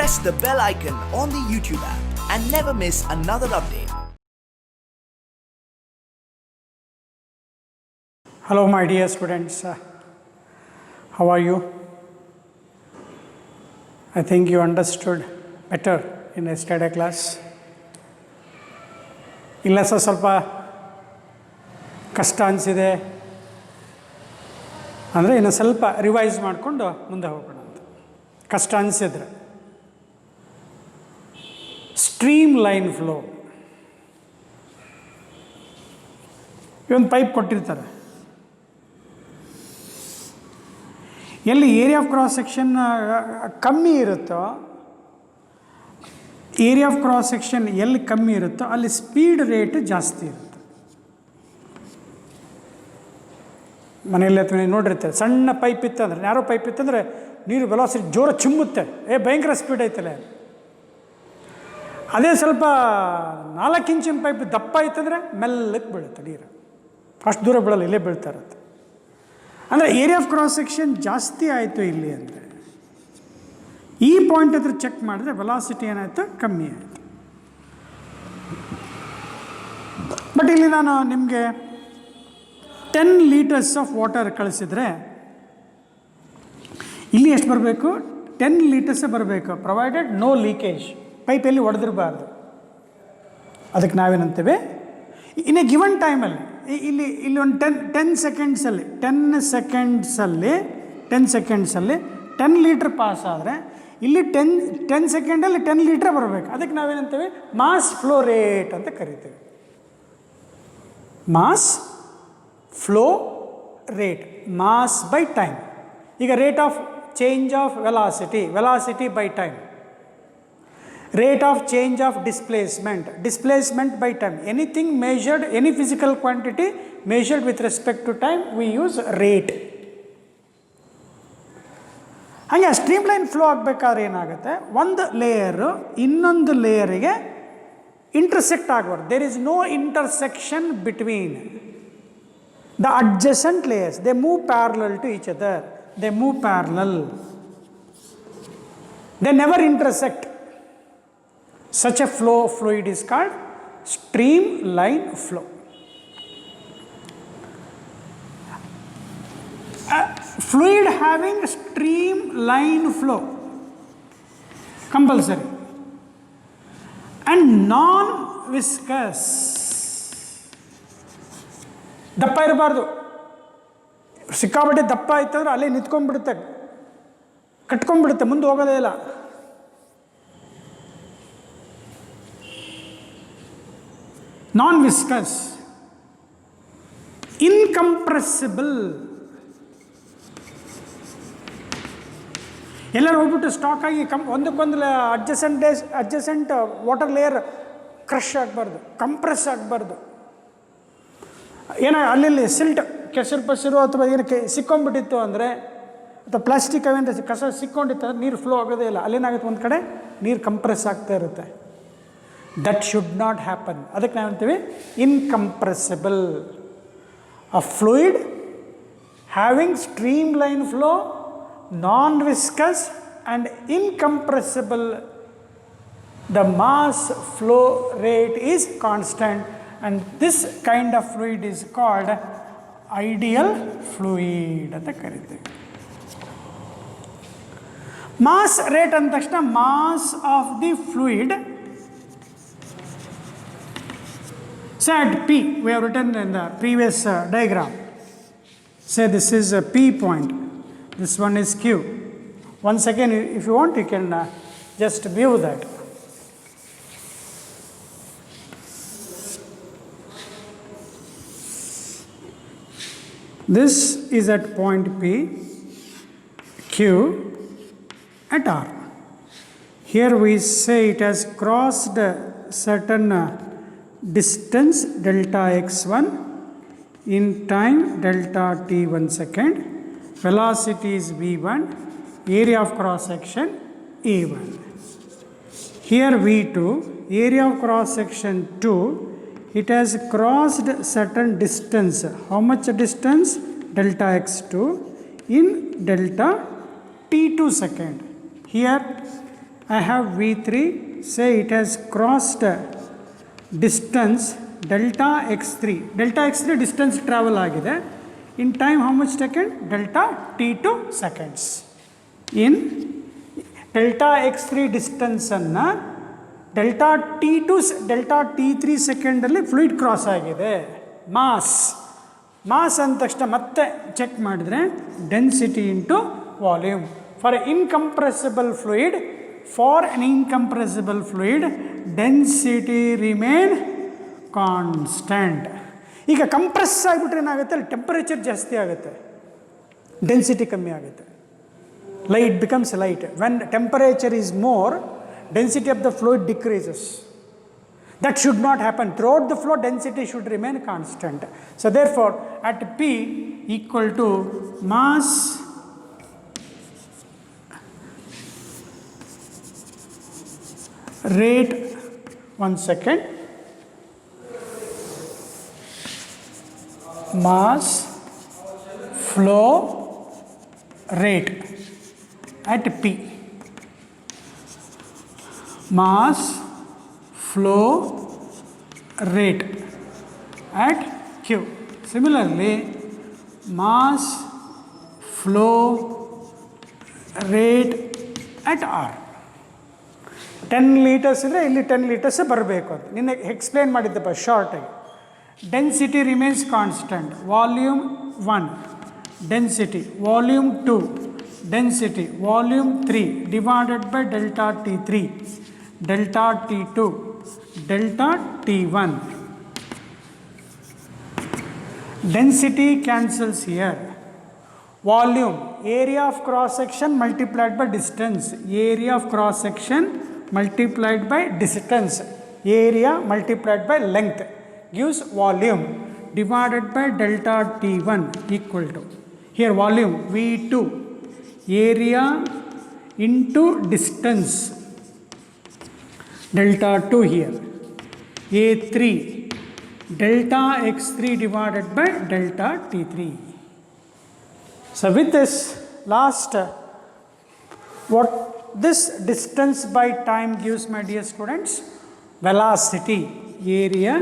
press the bell icon on the YouTube app and never miss another update. Hello my dear students, how are you? I think you understood better in yesterday class. ಇಲ್ಲ ಸ್ವಲ್ಪ ಕಷ್ಟ ಅನಿಸಿದೆ ಅಂದರೆ ಇನ್ನು ಸ್ವಲ್ಪ revise ಮಾಡಿಕೊಂಡು ಮುಂದೆ ಹೋಗೋಣ ಅಂತ. ಕಷ್ಟ ಅನಿಸಿದ್ರೆ ಸ್ಟ್ರೀಮ್ ಲೈನ್ ಫ್ಲೋ, ಇವೊಂದು ಪೈಪ್ ಕೊಟ್ಟಿರ್ತಾರೆ, ಎಲ್ಲಿ ಏರಿಯಾ ಆಫ್ ಕ್ರಾಸ್ ಸೆಕ್ಷನ್ ಕಮ್ಮಿ ಇರುತ್ತೋ, ಏರಿಯಾ ಆಫ್ ಕ್ರಾಸ್ ಸೆಕ್ಷನ್ ಎಲ್ಲಿ ಕಮ್ಮಿ ಇರುತ್ತೋ ಅಲ್ಲಿ ಸ್ಪೀಡ್ ರೇಟ್ ಜಾಸ್ತಿ ಇರುತ್ತೆ. ಮನೆಯಲ್ಲಿ ಅಥವಾ ನೋಡಿರ್ತಾರೆ, ಸಣ್ಣ ಪೈಪ್ ಇತ್ತಂದ್ರೆ, ನ್ಯಾರೋ ಪೈಪ್ ಇತ್ತಂದರೆ ನೀರು ವೆಲಾಸಿಟಿ ಜೋರ ಚಿಮ್ಮುತ್ತೆ, ಭಯಂಕರ ಸ್ಪೀಡ್ ಐತಲ್ಲ. ಅದೇ ಸ್ವಲ್ಪ 4 ಇಂಚಿನ ಪೈಪ್ ದಪ್ಪ ಇತ್ತಂದರೆ ಮೆಲ್ಲಕ್ಕೆ ಬೀಳುತ್ತೆ ನೀರು, ಅಷ್ಟು ದೂರ ಬೀಳಲ್ಲ, ಇಲ್ಲೇ ಬೀಳ್ತಾ ಇರುತ್ತೆ. ಅಂದರೆ ಏರಿಯಾ ಆಫ್ ಕ್ರಾಸ್ ಸೆಕ್ಷನ್ ಜಾಸ್ತಿ ಆಯಿತು ಇಲ್ಲಿ ಅಂದರೆ ಈ ಪಾಯಿಂಟ್ ಹತ್ರ ಚೆಕ್ ಮಾಡಿದ್ರೆ ವೆಲಾಸಿಟಿ ಏನಾಯಿತು, ಕಮ್ಮಿ ಆಯಿತು. ಬಟ್ ಇಲ್ಲಿ ನಾನು ನಿಮಗೆ 10 ಲೀಟರ್ಸ್ ಆಫ್ ವಾಟರ್ ಕಳಿಸಿದರೆ ಇಲ್ಲಿ ಎಷ್ಟು ಬರಬೇಕು, 10 ಲೀಟರ್ಸೇ ಬರಬೇಕು, ಪ್ರೊವೈಡೆಡ್ ನೋ ಲೀಕೇಜ್, ಪೈಪಲ್ಲಿ ಒಡೆದಿರಬಾರ್ದು. ಅದಕ್ಕೆ ನಾವೇನಂತೇವೆ, ಇನ್ ಎ ಗಿವನ್ ಟೈಮಲ್ಲಿ ಇಲ್ಲಿ ಒಂದು 10 ಸೆಕೆಂಡ್ಸಲ್ಲಿ 10 ಲೀಟ್ರ್ ಪಾಸ್ ಆದರೆ ಇಲ್ಲಿ 10 ಸೆಕೆಂಡಲ್ಲಿ 10 ಲೀಟ್ರ್ ಬರಬೇಕು. ಅದಕ್ಕೆ ನಾವೇನಂತೇವೆ ಮಾಸ್ ಫ್ಲೋ ರೇಟ್ ಅಂತ ಕರಿತೇವೆ. Mass flow rate, mass by time. ಈಗ rate of change of velocity by time, rate of change of displacement by time. Anything measured, any physical quantity measured with respect to time, we use rate. ಹಾಗೆ stream line flow ಆಗಬೇಕಾದ್ರೆ ಏನಾಗುತ್ತೆ, ಒಂದು layer ಇನ್ನೊಂದು ಲೇಯರಿಗೆ intersect ಆಗಬಾರ್ದು. There is no intersection between the adjacent layers. They move parallel to each other. They never intersect. Such a fluid is called streamline flow. A fluid having streamline flow compulsory and non-viscous. ದಪ್ಪ ಇರಬಾರ್ದು, ಸಿಕ್ಕಾಬಟ್ಟೆ ದಪ್ಪ ಆಯ್ತಂದ್ರೆ ಅಲ್ಲೇ ನಿಂತ್ಕೊಂಡ್ಬಿಡುತ್ತೆ, ಕಟ್ಕೊಂಡ್ಬಿಡುತ್ತೆ, ಮುಂದೆ ಹೋಗೋದೇ ಇಲ್ಲ. ನಾನ್ viscus, ಇನ್ಕಂಪ್ರೆಸಿಬಲ್. ಎಲ್ಲರೂ ಹೋಗ್ಬಿಟ್ಟು ಸ್ಟಾಕ್ ಆಗಿ ಒಂದಕ್ಕೊಂದು ಅಡ್ಜಸೆಂಟ್ ವಾಟರ್ ಲೇಯರ್ ಕ್ರಶ್ ಆಗಬಾರ್ದು, ಕಂಪ್ರೆಸ್ ಆಗಬಾರ್ದು. ಏನೋ ಅಲ್ಲಿ ಸಿಲ್ಟ್ ಕೆಸರು ಅಥವಾ ಏನಕ್ಕೆ ಸಿಕ್ಕೊಂಡ್ಬಿಟ್ಟಿತ್ತು ಅಂದರೆ, ಅಥವಾ ಪ್ಲಾಸ್ಟಿಕ್ ಅವೇನು ಕಸ ಸಿಕ್ಕೊಂಡಿತ್ತು ಅಂದರೆ ನೀರು ಫ್ಲೋ ಆಗೋದೇ ಇಲ್ಲ. ಅಲ್ಲೇನಾಗುತ್ತೆ, ಒಂದು ಕಡೆ ನೀರು ಕಂಪ್ರೆಸ್ ಆಗ್ತಾ ಇರುತ್ತೆ. That should not happen. ಅದಕ್ಕೆ ನಾವು ಅಂತೀವಿ incompressible. A fluid having stream line flow, non viscous and incompressible. The mass flow rate is constant. And this kind of fluid is called ideal fluid ಅಂತ ಕರಿತೀವಿ. Mass rate ಅಂದ ತಕ್ಷಣ mass of the fluid, say at P, we have written in the previous diagram, say this is a P point, this one is Q. Once again, if you want, you can just view that. This is at point P, Q at R. Here we say it has crossed a certain distance delta x1 in time delta t 1 second. Velocity is v1, area of cross section a1. Here v2, area of cross section 2. It has crossed certain distance. How much distance? Delta x2 in delta t2 second. Here I have V3, say it has crossed distance delta x3. Delta x3 distance travel ಆಗಿದೆ. In time how much second? Delta t2 seconds. In delta x3 distance ಅನ್ನು delta t3 ಸೆಕೆಂಡಲ್ಲಿ fluid cross ಆಗಿದೆ. Mass ಅಂದ ತಕ್ಷಣ ಮತ್ತೆ check ಮಾಡಿದ್ರೆ density into volume. For ಇನ್ಕಂಪ್ರೆಸಿಬಲ್ fluid density remain constant. ಈಗ compress ಆಗಿಬಿಟ್ರೆ ಏನಾಗುತ್ತೆ, ಅಲ್ಲಿ ಟೆಂಪರೇಚರ್ ಜಾಸ್ತಿ ಆಗುತ್ತೆ, ಡೆನ್ಸಿಟಿ ಕಮ್ಮಿ ಆಗುತ್ತೆ. Light becomes light. When temperature is more, density of the fluid decreases. That should not happen. Throughout the flow, density should remain constant. So therefore, at P equal to mass rate, 1 second, mass flow rate at P, mass flow rate at Q. Similarly, mass flow rate at R. 10 liters ಇದ್ರೆ ಇಲ್ಲಿ 10 liters ಬರಬೇಕು ಅಂತ ನಿನ್ನೆ explain ಮಾಡಿದ್ದಪ್ಪ ಶಾರ್ಟಾಗಿ. Density remains constant, volume 1 density, volume 2 density, volume 3 divided by delta T3, delta T2, delta T1. Density cancels here. Volume, area of cross section multiplied by distance, area of cross section multiplied by distance, area multiplied by length gives volume divided by delta T1 equal to, here volume V2, area into distance, delta 2 here, A3, delta x3 divided by delta T3. So with this last, what this distance by time gives, my dear students, velocity, area.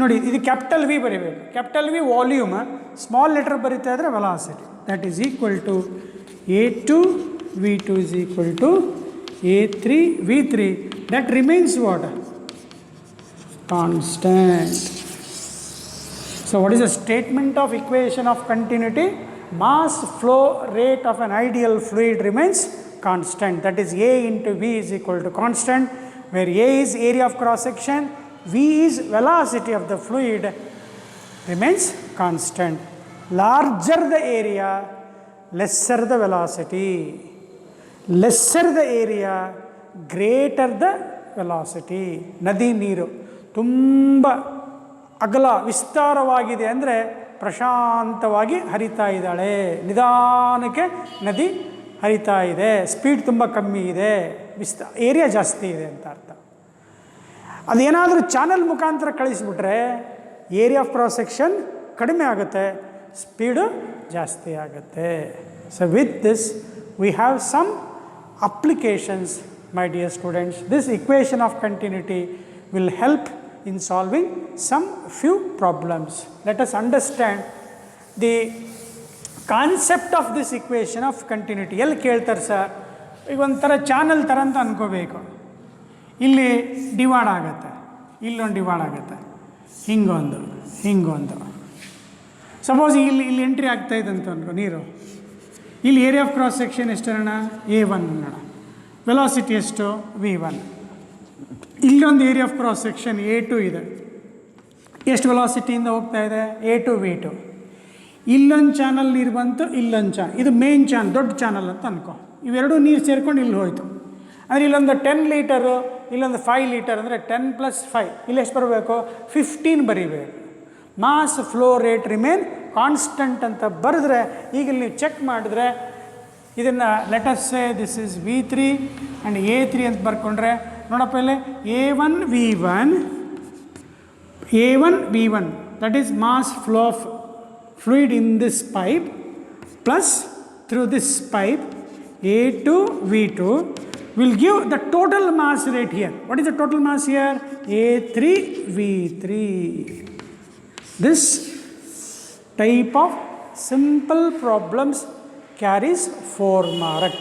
ನೋಡಿ ಇದು capital V ಬರೀಬೇಕು, capital V volume, small letter ಬರೀತಾ ಇದ್ರೆ velocity. That is equal to A2 V2 is equal to A3 V3. That remains what? Constant. So what is the statement of equation of continuity? Mass flow rate of an ideal fluid remains constant. That is A into V is equal to constant, where A is area of cross section, V is velocity of the fluid, remains constant. Larger the area, lesser the velocity. Lesser the area, greater the velocity. ನದಿ ನೀರು ತುಂಬ ಅಗಲ ವಿಸ್ತಾರವಾಗಿದೆ ಅಂದರೆ ಪ್ರಶಾಂತವಾಗಿ ಹರಿತಾ ಇದ್ದಾಳೆ, ನಿಧಾನಕ್ಕೆ ನದಿ ಹರಿತಾ ಇದೆ, speed ತುಂಬ ಕಮ್ಮಿ ಇದೆ, ಏರಿಯಾ ಜಾಸ್ತಿ ಇದೆ ಅಂತ ಅರ್ಥ. ಅದೇನಾದರೂ ಚಾನಲ್ ಮುಖಾಂತರ ಕಳಿಸ್ಬಿಟ್ರೆ ಏರಿಯಾ ಆಫ್ ಕ್ರಾಸ್ ಸೆಕ್ಷನ್ ಕಡಿಮೆ ಆಗುತ್ತೆ, ಸ್ಪೀಡು ಜಾಸ್ತಿ ಆಗುತ್ತೆ. So with this we have some applications, my dear students. This equation of continuity will help in solving some few problems. Let us understand the concept of this equation of continuity. ಎಲ್ಲಿ ಕೇಳ್ತಾರೆ sir, ಈಗ ಒಂಥರ channel ಥರ ಅಂತ ಅನ್ಕೋಬೇಕು. ಇಲ್ಲಿ divide ಆಗುತ್ತೆ, ಇಲ್ಲೊಂದು divide ಆಗುತ್ತೆ, ಹಿಂಗೊಂದು ಹಿಂಗೊಂದು. ಸಪೋಸ್ ಇಲ್ಲಿ ಎಂಟ್ರಿ ಆಗ್ತಾಯಿದೆ ಅಂತ ಅನ್ಕೋ ನೀರು. ಇಲ್ಲಿ ಏರಿಯಾ ಆಫ್ ಕ್ರಾಸ್ ಸೆಕ್ಷನ್ ಎಷ್ಟು ಅಣ್ಣ? A1 ಅಣ್ಣ. ವೆಲಾಸಿಟಿ ಎಷ್ಟು? V1. ಇಲ್ಲೊಂದು area of cross section A2 ಇದೆ. ಎಷ್ಟು ವೆಲಾಸಿಟಿಯಿಂದ ಹೋಗ್ತಾ ಇದೆ? A2 V2. ಇಲ್ಲೊಂದು ಚಾನಲ್ ನೀರು ಬಂತು, ಇಲ್ಲೊಂದು ಇದು ಮೇನ್ ಚಾನಲ್, ದೊಡ್ಡ ಚಾನಲ್ ಅಂತ ಅನ್ಕೋ. ಇವೆರಡೂ ನೀರು ಸೇರ್ಕೊಂಡು ಇಲ್ಲಿ ಹೋಯಿತು ಅಂದರೆ ಇಲ್ಲೊಂದು 10 ಲೀಟರು, ಇಲ್ಲೊಂದು 5 ಲೀಟರ್ ಅಂದರೆ 10 + 5, ಇಲ್ಲಿ ಎಷ್ಟು ಬರಬೇಕು? 15 ಬರೀಬೇಕು. Mass flow rate remain constant ಅಂತ ಬರೆದ್ರೆ, ಈಗ ಇಲ್ಲಿ ನೀವು ಚೆಕ್ ಮಾಡಿದ್ರೆ ಇದನ್ನು let us say this is V3 and A3 ಅಂತ ಬರ್ಕೊಂಡ್ರೆ ನೋಡಪ್ಪ, ಇಲ್ಲಿ A1 V1 that is mass flow of fluid in this pipe plus through this pipe, A2 V2 will give the total mass rate here. What is the total mass here? A3V3. This type of simple problems carries 4 mark.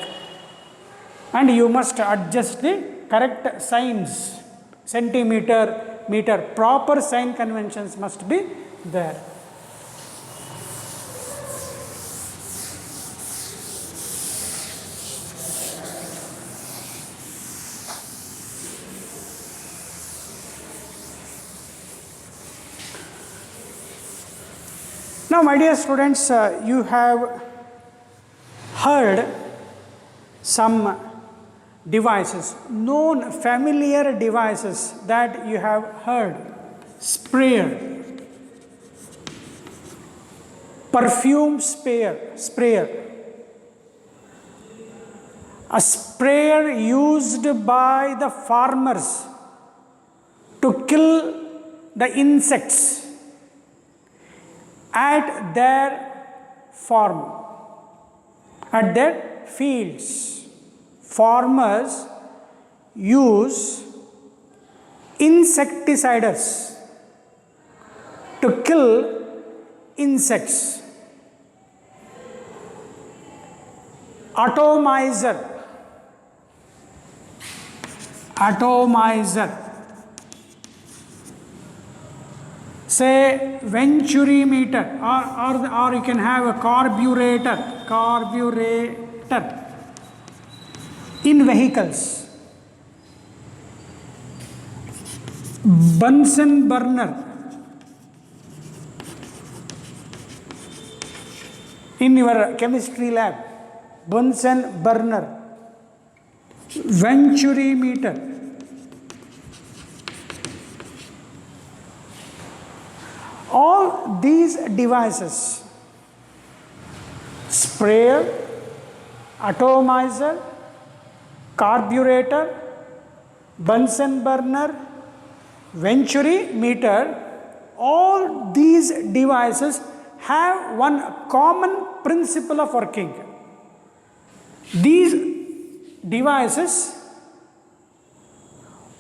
And you must adjust the correct signs. Centimeter, meter, proper sign conventions must be there. Now, my dear students, you have heard some devices, known familiar devices that you have heard. Sprayer, perfume sprayer, a sprayer used by the farmers to kill the insects at their farm, at their fields. Farmers use insecticides to kill insects. Atomizer, say venturimeter, or you can have a carburetor in vehicles. Bunsen burner in your chemistry lab. Bunsen burner, venturimeter. All these devices, sprayer, atomizer, carburetor, Bunsen burner, venturimeter, all these devices have one common principle of working. These devices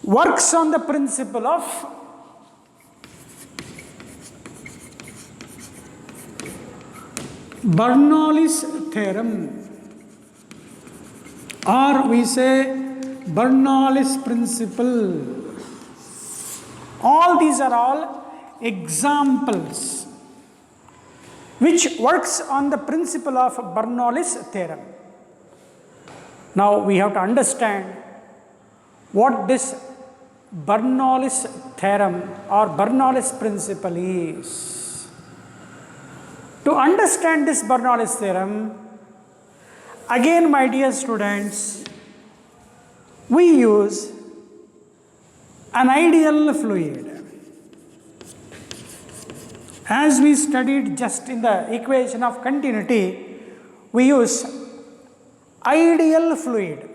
works on the principle of Bernoulli's theorem, or we say Bernoulli's principle. All these are all examples which works on the principle of Bernoulli's theorem. Now we have to understand what this Bernoulli's theorem or Bernoulli's principle is. To understand this Bernoulli's theorem, again, my dear students, we use an ideal fluid. As we studied just in the equation of continuity, we use ideal fluid.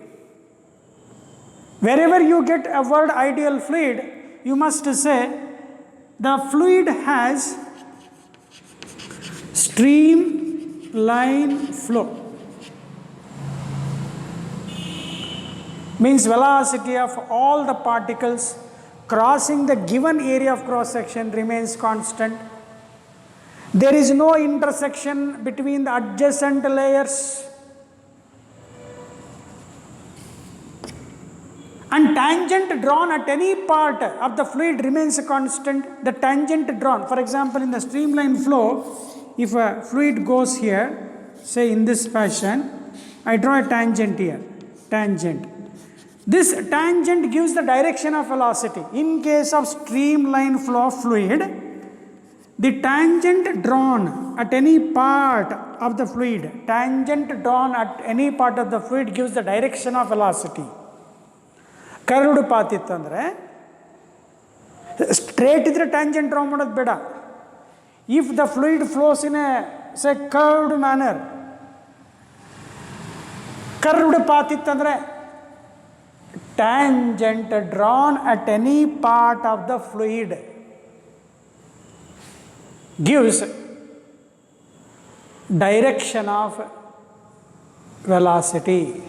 Wherever you get a word ideal fluid, you must say the fluid has streamline flow. Means velocity of all the particles crossing the given area of cross section remains constant. There is no intersection between the adjacent layers. And tangent drawn at any part of the fluid remains constant. The tangent drawn, for example, in the streamline flow, if a fluid goes here, say in this fashion, I draw a tangent here, tangent. This tangent gives the direction of velocity. In case of streamline flow of fluid, the tangent drawn at any part of the fluid, gives the direction of velocity. Curved path ittandre, straight idre tangent draw madod beda. If the fluid flows in a, say, curved manner, curved path ittandre, tangent drawn at any part of the fluid gives direction of velocity.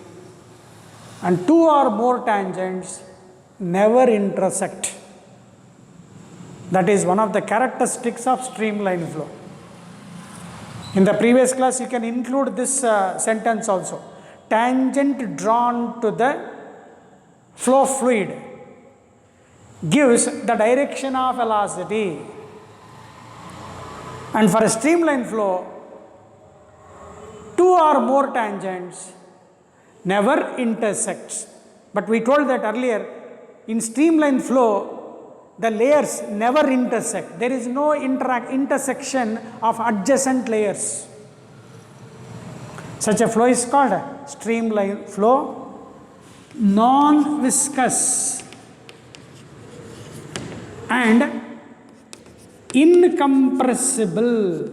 and two or more tangents never intersect. That is one of the characteristics of streamline flow. In the previous class, you can include this sentence also. Tangent drawn to the flow fluid gives the direction of velocity. And for a streamline flow, two or more tangents never intersects. But we told that earlier, in streamline flow, the layers never intersect. There is no intersection of adjacent layers. Such a flow is called a streamline flow, non-viscous and incompressible.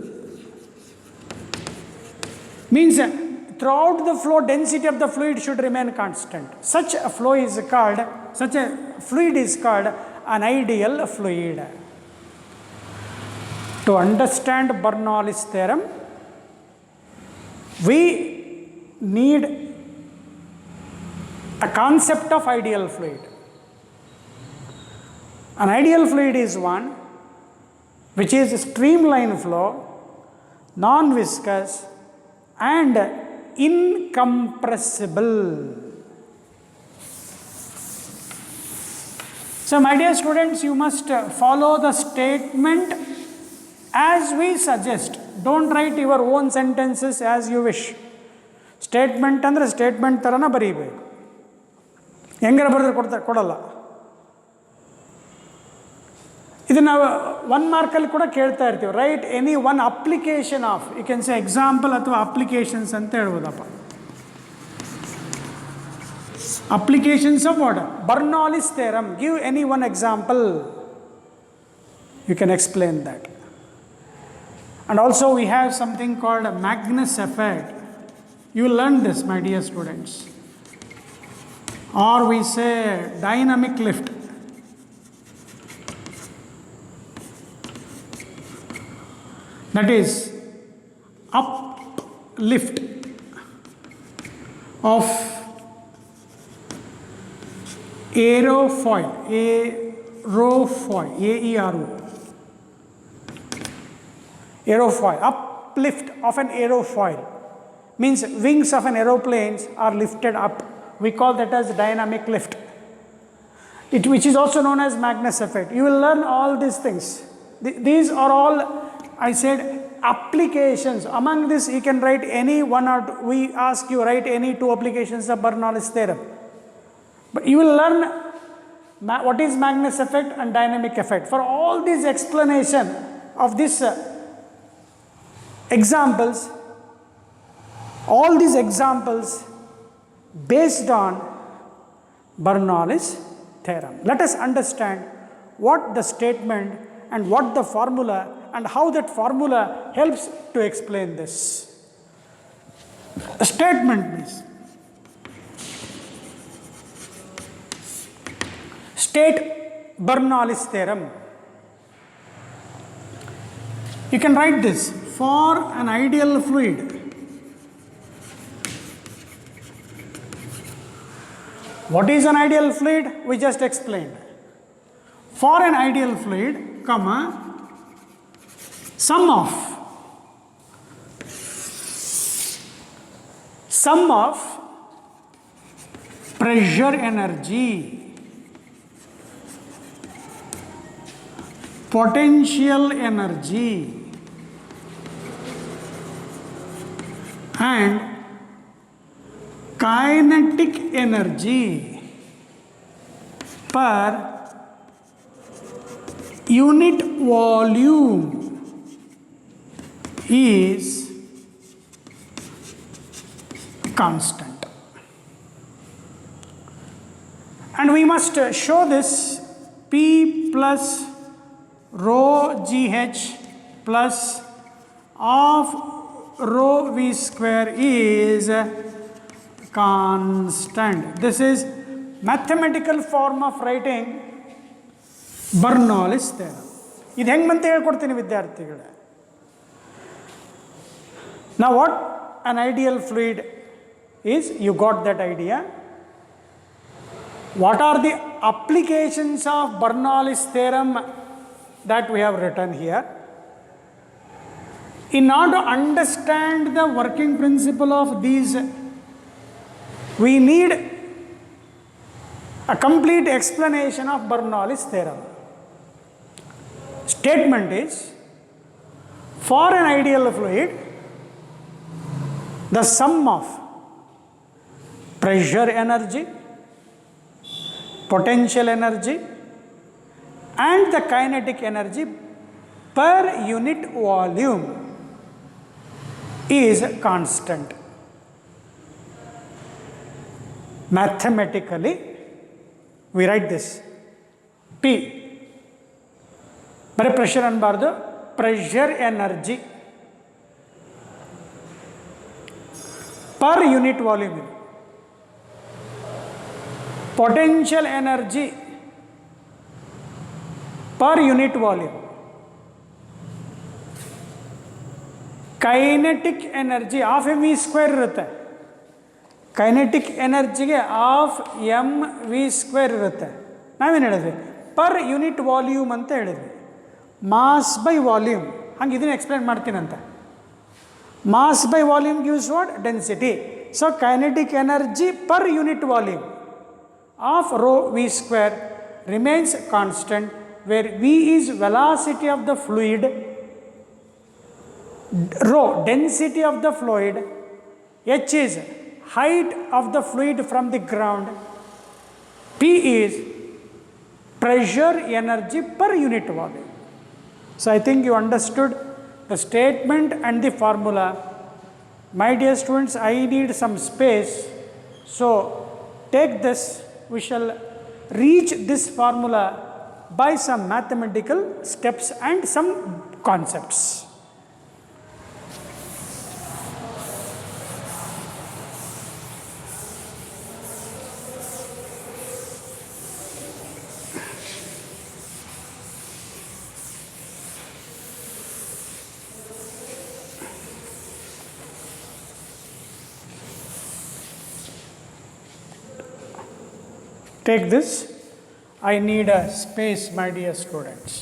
Means throughout the flow, density of the fluid should remain constant. Such a fluid is called an ideal fluid. To understand Bernoulli's theorem, we need a concept of ideal fluid. An ideal fluid is one which is streamline flow, non-viscous and incompressible. So my dear students, you must follow the statement as we suggest. Don't write your own sentences as you wish. Statement andre statement tarana baribeku. Hengara baridre kodalla. Idu now 1 mark alli kuda kelta irthivi. Write any one application of, you can say example athuva applications anta helbodappa. Applications of what? Bernoulli's theorem. Give any one example. You can explain that. And also we have something called Magnus effect. You will learn this, my dear students. Or we say dynamic lift. That is uplift of aerofoil, A-E-R-O. Aerofoil, uplift of an aerofoil means wings of an aeroplane are lifted up. We call that as dynamic lift, which is also known as Magnus effect. You will learn all these things. These are all, I said, applications. Among this, you can write any one or two. We ask you write any 2 applications of Bernoulli's theorem. But you will learn what is Magnus effect and dynamic effect. For all these explanation of this examples, all these examples based on Bernoulli's theorem. Let us understand what the statement and what the formula and how that formula helps to explain this. A statement means state Bernoulli's theorem. You can write this: for an ideal fluid, what is an ideal fluid? We just explained. For an ideal fluid, comma, sum of pressure energy, potential energy and kinetic energy per unit volume is constant. And we must show this: P plus rho GH plus of rho V square is constant. This is mathematical form of writing Bernoulli's theorem. ಇದು ಹೆಂಗೆ ಅಂತ ಹೇಳ್ಕೊಡ್ತೀನಿ ವಿದ್ಯಾರ್ಥಿಗಳೇ. Now what an ideal fluid is, you got that idea. What are the applications of Bernoulli's theorem that we have written here? In order to understand the working principle of these, we need a complete explanation of Bernoulli's theorem. Statement is, for an ideal fluid, the sum of pressure energy, potential energy and the kinetic energy per unit volume is constant. Mathematically, we write this P. But pressure anbardu, pressure energy per unit volume. Potential energy per unit volume. Kinetic energy half mv square irutte. Kinetic energy ge half mv square irutte. ನಾವೇನು ಹೇಳಿದ್ವಿ, per unit volume ಅಂತ ಹೇಳಿದ್ವಿ. Mass by volume, ಹಂಗೆ ಇದನ್ನು explain ಮಾಡ್ತೀನಂತೆ. Mass by volume gives what? Density. So kinetic energy per unit volume of rho v square remains constant, where v is velocity of the fluid, rho density of the fluid, h is height of the fluid from the ground, p is pressure energy per unit volume. So I think you understood the statement and the formula. My dear students, I need some space, so take this. We shall reach this formula by some mathematical steps and some concepts. Take this. I need a space, my dear students.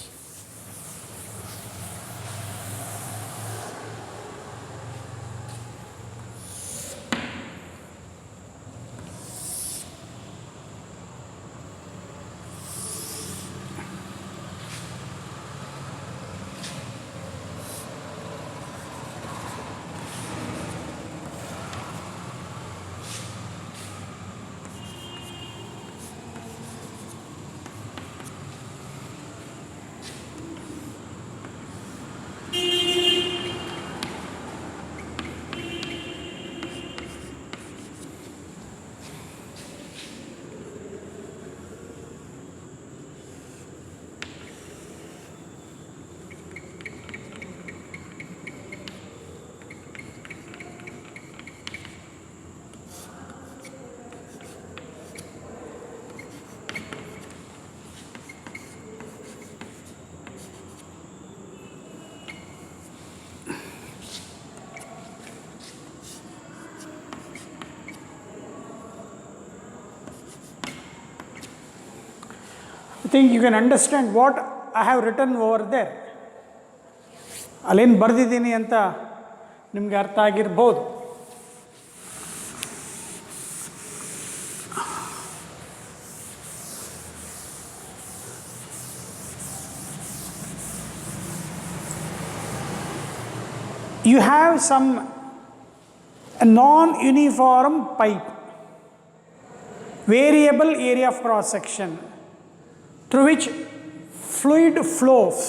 I think you can understand what I have written over there. ಅಲ್ಲೇನು ಬರೆದಿದ್ದೀನಿ ಅಂತ ನಿಮಗೆ ಅರ್ಥ ಆಗಿರ್ಬೋದು. You have some non-uniform pipe, variable area of cross section, through which fluid flows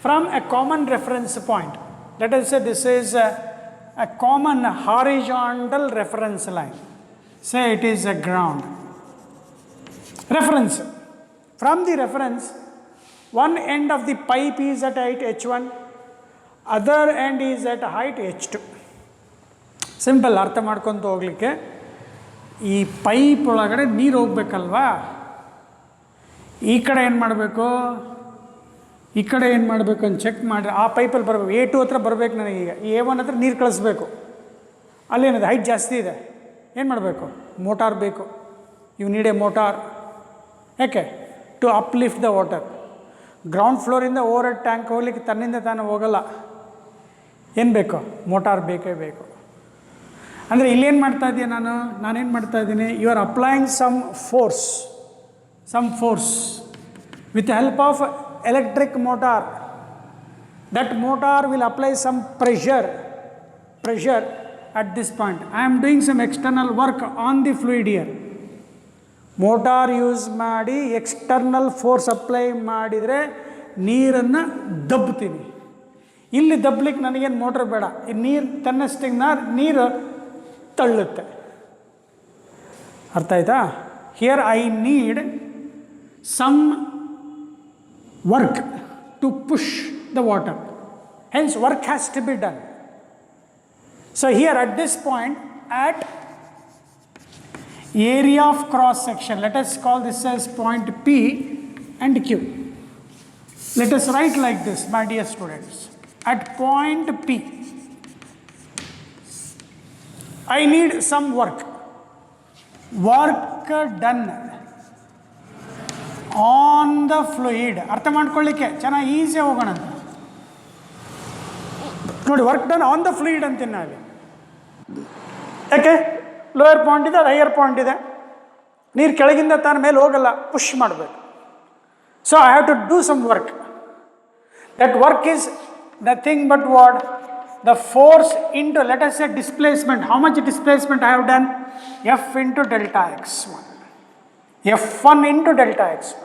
from a common reference point. Let us say this is a common horizontal reference line. Say it is a ground. Reference. From the reference, one end of the pipe is at height h1, other end is at height h2. Simple, ಅರ್ಥ ಮಾಡ್ಕೊತ ಹೋಗ್ಲಿಕ್ಕೆ, ಈ pipe ಒಳಗಡೆ ನೀರು ಹೋಗ್ಬೇಕಲ್ವಾ, ಈ ಕಡೆ ಏನು ಮಾಡಬೇಕು, ಈ ಕಡೆ ಏನು ಮಾಡಬೇಕು ಅಂತ ಚೆಕ್ ಮಾಡಿ ಆ ಪೈಪಲ್ಲಿ ಬರಬೇಕು. A2 ಹತ್ರ ಬರಬೇಕು ನನಗೀಗ, A1 ಹತ್ರ ನೀರು ಕಳಿಸ್ಬೇಕು. ಅಲ್ಲೇನಿದೆ, ಹೈಟ್ ಜಾಸ್ತಿ ಇದೆ, ಏನು ಮಾಡಬೇಕು, ಮೋಟಾರ್ ಬೇಕು. You need a motor. Okay, to uplift the water. Ground ಫ್ಲೋರಿಂದ ಓವರ್ ಹೆಡ್ ಟ್ಯಾಂಕ್ ಹೋಗ್ಲಿಕ್ಕೆ ತನ್ನಿಂದ ತಾನು ಹೋಗಲ್ಲ. ಏನು ಬೇಕು? ಮೋಟಾರ್ ಬೇಕೇ ಬೇಕು. ಅಂದರೆ ಇಲ್ಲೇನು ಮಾಡ್ತಾ ಇದ್ದೀಯ ನಾನೇನು ಮಾಡ್ತಾ ಇದ್ದೀನಿ, you are applying some force with the help of electric motor. That motor will apply some pressure at this point. I am doing some external work on the fluid here. Motor use ಮಾಡಿ external force apply ಮಾಡಿದರೆ ನೀರನ್ನು ದಬ್ತೀನಿ. ಇಲ್ಲಿ ದಬ್ಬಲಿಕ್ಕೆ ನನಗೇನು motor ಬೇಡ, ಈ ನೀರು ತನ್ನಷ್ಟಿಗೆ ನೀರು ತಳ್ಳುತ್ತೆ. ಅರ್ಥ ಆಯ್ತಾ? Here I need some work to push the water, hence work has to be done. So here at this point, at area of cross section, let us call this as point P and Q. Let us write like this, my dear students. At point P, I need some work done on the fluid. ಅರ್ಥ ಮಾಡ್ಕೊಳ್ಳಿಕ್ಕೆ ಚೆನ್ನಾಗಿ easy ಹೋಗೋಣ ಅಂತ ನೋಡಿ. Work done on the fluid ಅಂತೀನಿ ನಾವು. ಯಾಕೆ? Lower point ಇದೆ, ಅದು ಹೈಯರ್ ಪಾಯಿಂಟ್ ಇದೆ. ನೀರು ಕೆಳಗಿಂದ ತಾನ ಮೇಲೆ ಹೋಗಲ್ಲ, ಪುಷ್ ಮಾಡಬೇಕು. So I have to do some work. That work is nothing but what? The force into, let us say displacement. How much displacement I have done? F into delta x1. F1 into delta x1.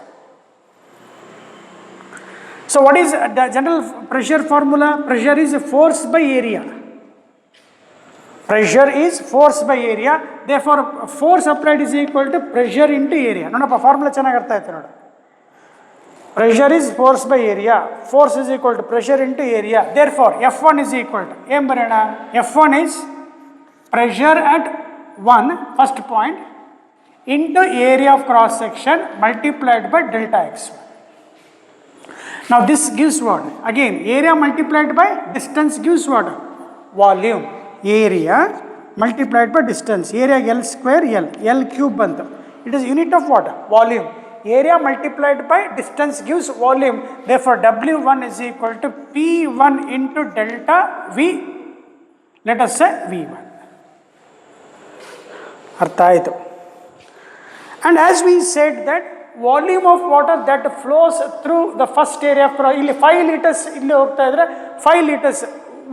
So what is the general pressure formula? Pressure is force by area. Pressure is force by area. Therefore force applied is equal to pressure into area. ನೋಡಪ್ಪ, formula ಚೆನ್ನಾಗಿ ಅರ್ಥ ಆಯ್ತು ನೋಡು. Pressure is force by area. Force is equal to pressure into area. Therefore F1 is equal to, ಏನು ಬರೋಣ? F1 is pressure at 1 first point into area of cross section multiplied by delta x1. Now this gives what? Again, area multiplied by distance gives what? Volume. Area multiplied by distance. Area L square L cube bantu. It is unit of what? Volume. Area multiplied by distance gives volume. Therefore W1 is equal to P1 into delta V. Let us say V1. artha aitu. And as we said that volume of water that flows through the first area of ಇಲ್ಲಿ 5 liters ಇಲ್ಲಿ ಹೋಗ್ತಾ ಇದ್ರೆ 5 liters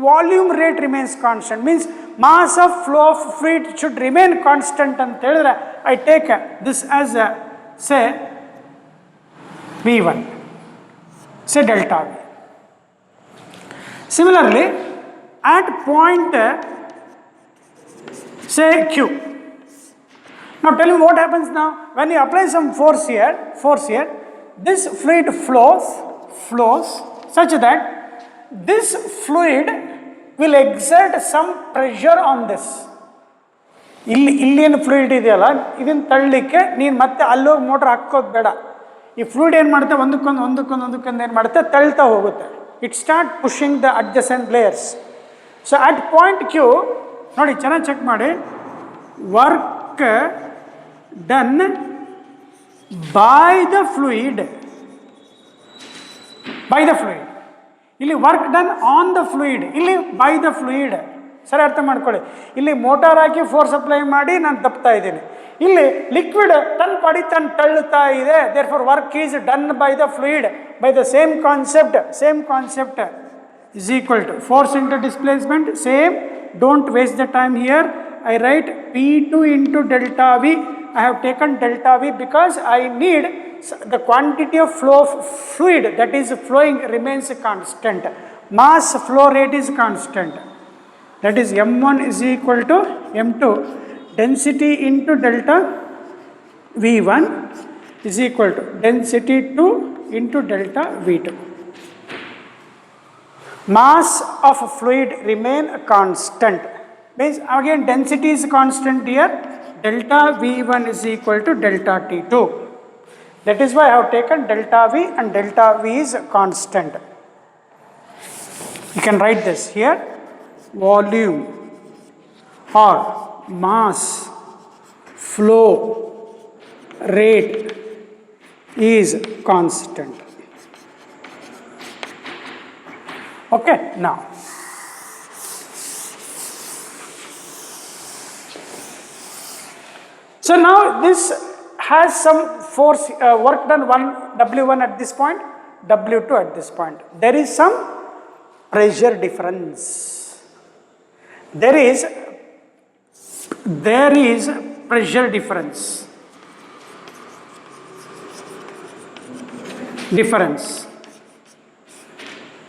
volume rate remains constant, means mass of flow of fluid should remain constant ಅಂತ ಹೇಳಿದ್ರೆ I take this as a, say V1, say delta V. Similarly at point say Q. Now tell me what happens now when you apply some force here, this fluid flows such that this fluid will exert some pressure on this. ಇಲ್ಲೇನು fluid ಇದೆಯಲ್ಲ, ಇದನ್ನು ತಳ್ಳಲಿಕ್ಕೆ ನೀನು ಮತ್ತೆ ಅಲ್ಲೋಗಿ motor ಹಾಕೋದು ಬೇಡ. ಈ fluid ಏನು ಮಾಡುತ್ತೆ, ಒಂದಕ್ಕೊಂದು ಏನು ಮಾಡುತ್ತೆ, ತಳ್ತಾ ಹೋಗುತ್ತೆ. It start pushing the adjacent layers. So at point Q ನೋಡಿ, ಚೆನ್ನಾಗಿ ಚೆಕ್ ಮಾಡಿ. Work done by the fluid. ಇಲ್ಲಿ work done on the fluid, ಇಲ್ಲಿ ಬೈ ದ ಫ್ಲೂಯಿಡ್. ಸರಿ ಅರ್ಥ ಮಾಡ್ಕೊಳ್ಳಿ. ಇಲ್ಲಿ ಮೋಟಾರ್ ಹಾಕಿ ಫೋರ್ಸ್ ಅಪ್ಲೈ ಮಾಡಿ ನಾನು ತಪ್ತಾ ಇದ್ದೀನಿ. ಇಲ್ಲಿ ಲಿಕ್ವಿಡ್ ತನ್ನ ಪಡಿ ತನ್ನ ತಳ್ಳುತ್ತಾ ಇದೆ. Therefore work is done by the fluid by the same concept is equal to force into displacement. Same, don't waste the time here. I write P2 into delta V. I have taken delta V because I need the quantity of flow of fluid that is flowing remains constant. Mass flow rate is constant. That is M1 is equal to M2. Density into delta V1 is equal to density 2 into delta V2. Mass of fluid remain constant. Means again density is constant here. Delta V1 is equal to delta T2. That is why I have taken delta V, and delta V is constant. You can write this here. Volume or mass flow rate is constant. Okay, now so now this has some force work done, W1 at this point, W2 at this point. There is some pressure difference. There is pressure difference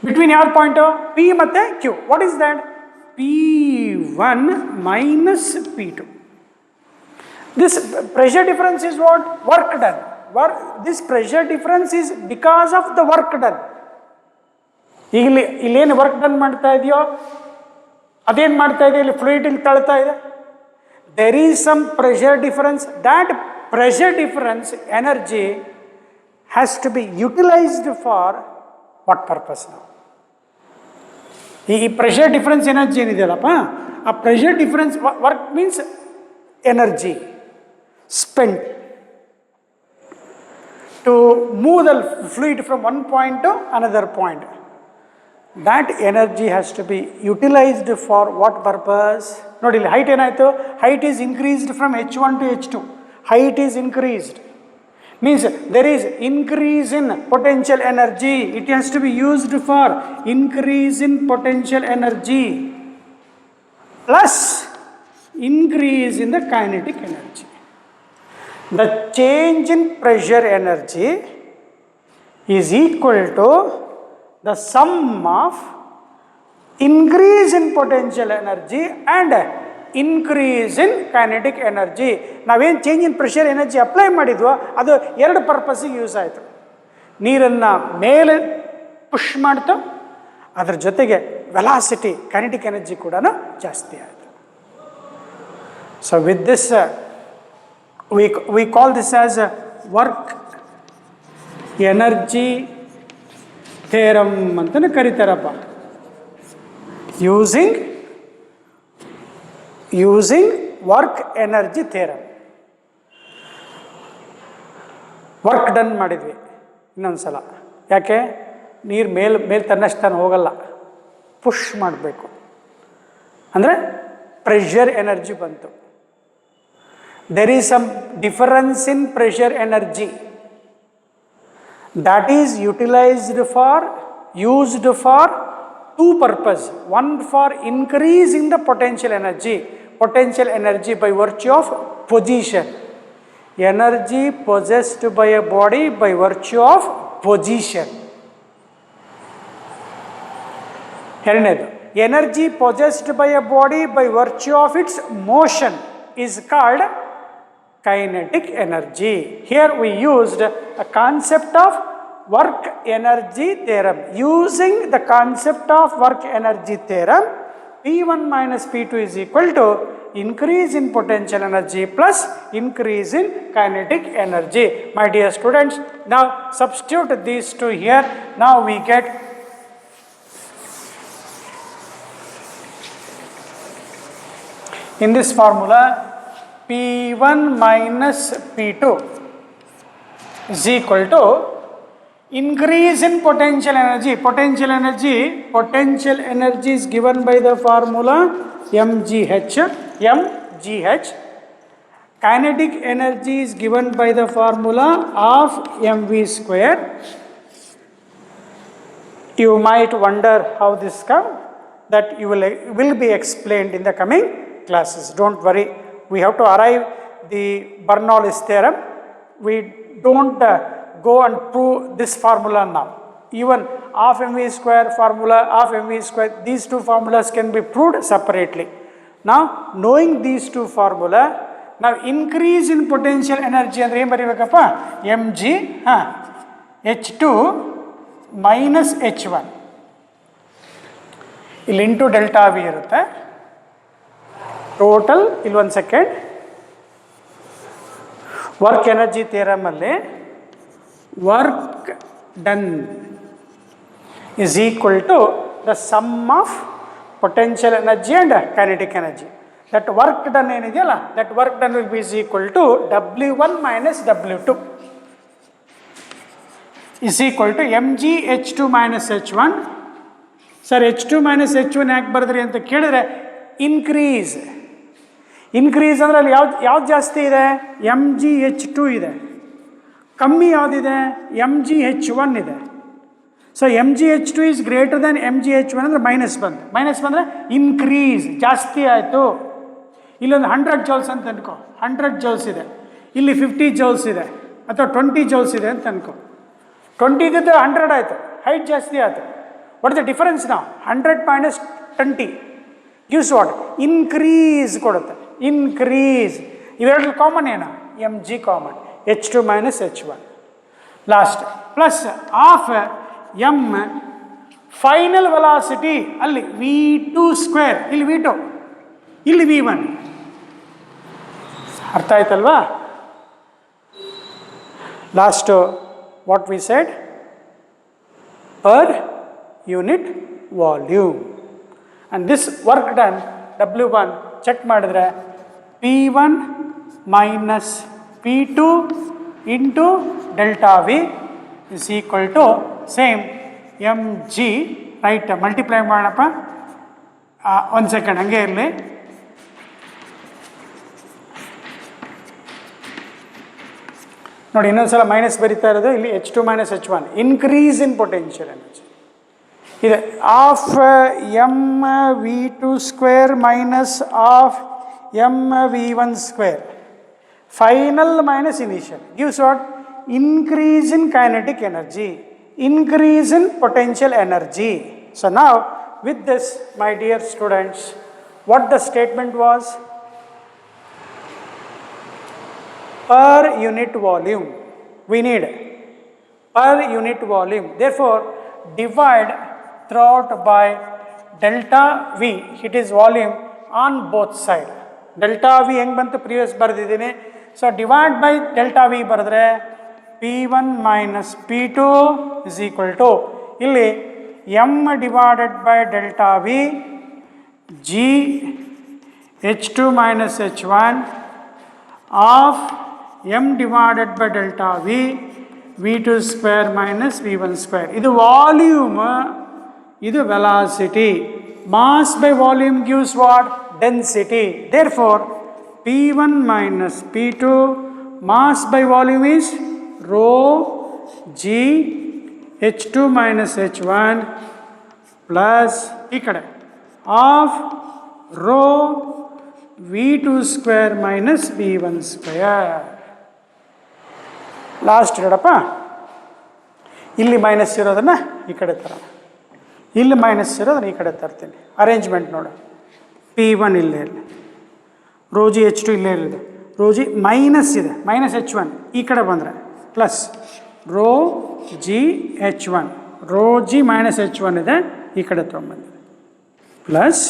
between your point of P matte Q. What is that? P1 minus P2. This pressure difference is what? Work done. This pressure difference is because of the work done. ಇಲ್ಲೇನು work done ಮಾಡ್ತಾ ಇದೆಯೋ ಅದೇನು ಮಾಡ್ತಾ ಇದೆ, ಇಲ್ಲಿ fluid ಇಲ್ಲಿ ತಳ್ತಾ ಇದೆ. There is some pressure difference. That pressure difference energy has to be utilised for what purpose? ನಾವು ಈ ಪ್ರೆಷರ್ ಡಿಫರೆನ್ಸ್ ಎನರ್ಜಿ ಏನಿದೆಯಲ್ಲಪ್ಪ, ಆ pressure difference work means energy spent to move the fluid from one point to another point. That energy has to be utilized for what purpose? Nodi, height enayitu, height is increased from h1 to h2. Height is increased, means there is increase in potential energy. It has to be used for increase in potential energy plus increase in the kinetic energy. The change in pressure energy is equal to the sum of increase in potential energy and increase in kinetic energy. ನಾವೇನು change in pressure energy apply ಮಾಡಿದ್ವೋ ಅದು ಎರಡು ಪರ್ಪಸ್ಸಿಗೆ use ಆಯಿತು. ನೀರನ್ನು ಮೇಲೆ push ಮಾಡ್ತು, ಅದರ ಜೊತೆಗೆ ವೆಲಾಸಿಟಿ ಕೈನೆಟಿಕ್ ಎನರ್ಜಿ ಕೂಡ ಜಾಸ್ತಿ ಆಯಿತು. So with this we call this as work energy theorem ಅಂತಲೇ ಕರೀತಾರಪ್ಪ. using work energy theorem. Work done ಮಾಡಿದ್ವಿ ಇನ್ನೊಂದ್ಸಲ. ಯಾಕೆ? ನೀರು ಮೇಲೆ ತನ್ನಷ್ಟು ತಾನು ಹೋಗಲ್ಲ, ಪುಷ್ ಮಾಡಬೇಕು ಅಂದರೆ ಪ್ರೆಷರ್ ಎನರ್ಜಿ ಬಂತು. There is some difference in pressure energy that is used for two purposes. One for increasing the potential energy by virtue of position. Energy possessed by a body by virtue of position. ಎರಡನೇದು, energy possessed by a body by virtue of its motion is called kinetic energy. Here we used a concept of work energy theorem. Using the concept of work energy theorem, P1 minus P2 is equal to increase in potential energy plus increase in kinetic energy. My dear students, now substitute these two here. Now we get in this formula P1 minus P2 is equal to increase in potential energy. Potential energy is given by the formula mgh. Kinetic energy is given by the formula of mv square. You might wonder how this come. That you will be explained in the coming classes. Don't worry. We have to arrive the Bernoulli's theorem. We don't go and prove this formula now. Even half mv square formula, half mv square, these two formulas can be proved separately. Now, knowing these two formula, now increase in potential energy ಅಂದ್ರೆ ಏನು ಬರೀಬೇಕಪ್ಪ? mg h2 minus h1 ಇಲ್ಲಿ into delta v ಇರುತ್ತೆ. Total ಇಲ್ಲಿ ಒಂದು second, work energy ಥಿಯರಮಲ್ಲಿ work done is equal to the sum of potential energy and kinetic energy. That work done ಏನಿದೆಯಲ್ಲ, that work done will be is equal to W1 minus W2 is equal to mgH2 minus H1. Sir H2 minus H1 ಯಾಕೆ ಬರೆದ್ರಿ ಅಂತ ಕೇಳಿದ್ರೆ, increase ಅಂದರೆ ಅಲ್ಲಿ ಯಾವ್ದು ಜಾಸ್ತಿ ಇದೆ? mgH2 ಇದೆ. ಕಮ್ಮಿ ಯಾವುದಿದೆ? mgH1 ಇದೆ. So mgH2 is greater than mgH1 ಅಂದರೆ ಮೈನಸ್ ಬಂದರೆ ಇನ್ಕ್ರೀಸ್, ಜಾಸ್ತಿ ಆಯಿತು. ಇಲ್ಲೊಂದು 100 ಜೌಲ್ಸ್ ಅಂತ ಅನ್ಕೋ, 100 ಜೌಲ್ಸ್ ಇದೆ, ಇಲ್ಲಿ 50 ಜೌಲ್ಸ್ ಇದೆ ಅಥವಾ 20 ಜೌಲ್ಸ್ ಇದೆ ಅಂತ ಅನ್ಕೋ. 20 ಇದ್ದಿದ್ದು 100 ಆಯಿತು, ಹೈಟ್ ಜಾಸ್ತಿ ಆಯಿತು. ವಾಟ್ ಇಸ್ ದ ಡಿಫರೆನ್ಸ್ ನಾವು? 100 ಮೈನಸ್ 20 ಗಿವ್ಸ್ ವಾಟ್? ಇನ್ಕ್ರೀಸ್ ಕೊಡುತ್ತೆ. ಇನ್ಕ್ರೀಸ್ ಇವೆರಡರಲ್ಲಿ ಕಾಮನ್ ಏನು? mg common, H2 minus H1 last plus of m final velocity ಅಲ್ಲಿ v2 ಸ್ಕ್ವೇರ್, ಇಲ್ಲಿ v2 ಇಲ್ಲಿ v1. ಅರ್ಥ ಆಯ್ತಲ್ವಾ? Last what we said? Per unit volume. And this work done W1 check ಮಾಡಿದ್ರೆ P1 minus P2 into delta V is equal to same mg. Right, multiply ಮಾಡೋಣಪ್ಪ. ಒಂದು second ಹಂಗೆ ಇರಲಿ. ನೋಡಿ, ಇನ್ನೊಂದ್ಸಲ ಮೈನಸ್ ಬರೀತಾ ಇರೋದು ಇಲ್ಲಿ H2 minus H1, increase in potential energy ಇದೆ. Of mv2 square minus of mv1 square, final minus initial gives what? Increase in kinetic energy, increase in potential energy. So now with this, my dear students, what the statement was? Per unit volume, we need per unit volume. Therefore divide throughout by delta V, it is volume on both side. Delta V ಹೆಂಗೆ ಬಂತು? Previous ಬರೆದಿದ್ದೀನಿ. So divide by delta V ಬರೆದ್ರೆ P1 minus P2 is equal to ಇಲ್ಲಿ m divided by delta V G H2 minus H1 of m divided by delta V V2 square minus V1 square. ಇದು volume, ಇದು velocity. Mass by volume gives what? Density. Therefore P1 minus P2 mass by volume is rho g H2 minus H1 plus ಈ ಕಡೆ of rho V2 square minus V1 square. Last ಇಡಪ್ಪ, ಇಲ್ಲಿ minus ಇರೋದನ್ನು ಈ ಕಡೆ ತರ, ಇಲ್ಲಿ minus ಇರೋದನ್ನು ಈ ಕಡೆ ತರ್ತೀನಿ. ಅರೇಂಜ್ಮೆಂಟ್ ನೋಡು, P1 ಇಲ್ಲೇ ಇರಲಿ, ರೋ ಜಿ H2 ಇಲ್ಲೇ ಇರಲಿದೆ, ರೋ ಜಿ ಮೈನಸ್ ಇದೆ, ಮೈನಸ್ H1 ಈ ಕಡೆ ಬಂದರೆ plus rho g H1, rho g minus H1 ಇದೆ, ಈ ಕಡೆ ತೊಗೊಂಬಂದಿದೆ, ಪ್ಲಸ್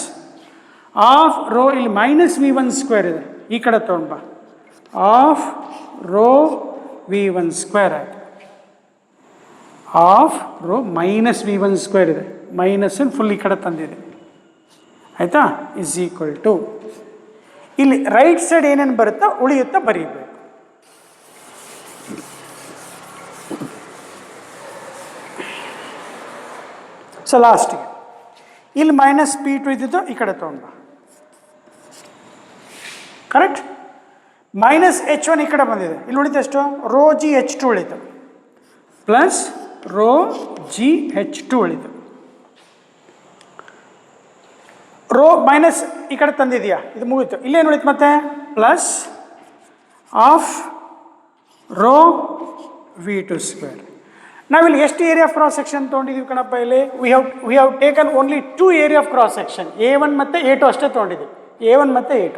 ಆಫ್ ರೋ ಇಲ್ಲಿ ಮೈನಸ್ V1 ಸ್ಕ್ವೇರ್ ಇದೆ, ಈ ಕಡೆ ತೊಗೊಂಬ, ಆಫ್ ರೋ V1 ಸ್ಕ್ವೇರ್ ಆಯಿತು. Half rho minus V1 square ಇದೆ, ಮೈನಸ್ ಫುಲ್ ಈ ಕಡೆ ತಂದಿದೆ, ಆಯಿತಾ? ಇಸ್ ಈಕ್ವಲ್ ಟು ಇಲ್ಲಿ ರೈಟ್ ಸೈಡ್ ಏನೇನು ಬರುತ್ತೋ ಉಳಿಯುತ್ತಾ ಬರೀಬೇಕು. ಸೊ ಲಾಸ್ಟಿಗೆ ಇಲ್ಲಿ ಮೈನಸ್ P2 ಇದ್ದಿದ್ದು ಈ ಕಡೆ ತೊಗೊಂಡು, ಕರೆಕ್ಟ್? ಮೈನಸ್ H1 ಈ ಕಡೆ ಬಂದಿದೆ, ಇಲ್ಲಿ ಉಳಿತು ಎಷ್ಟು? ರೋ ಜಿ H2 ಉಳಿತು, ಪ್ಲಸ್ ರೋ ಜಿ H2 ಉಳಿತು. ರೋ ಮೈನಸ್ ಈ ಕಡೆ ತಂದಿದೆಯಾ, ಇದು ಮುಗೀತು. ಇಲ್ಲೇನು ಉಳಿತು ಮತ್ತೆ? Plus half rho V2 square. ನಾವಿಲ್ಲಿ ಎಷ್ಟು ಏರಿಯಾ ಆಫ್ ಕ್ರಾಸ್ ಸೆಕ್ಷನ್ ತೊಗೊಂಡಿದ್ದೀವಿ ಕಣಪ್ಪ? ಇಲ್ಲಿ we have taken only 2 area of cross section, A1 ಮತ್ತು A2 ಅಷ್ಟೇ ತೊಗೊಂಡಿದ್ದೀವಿ, A1 ಮತ್ತು A2.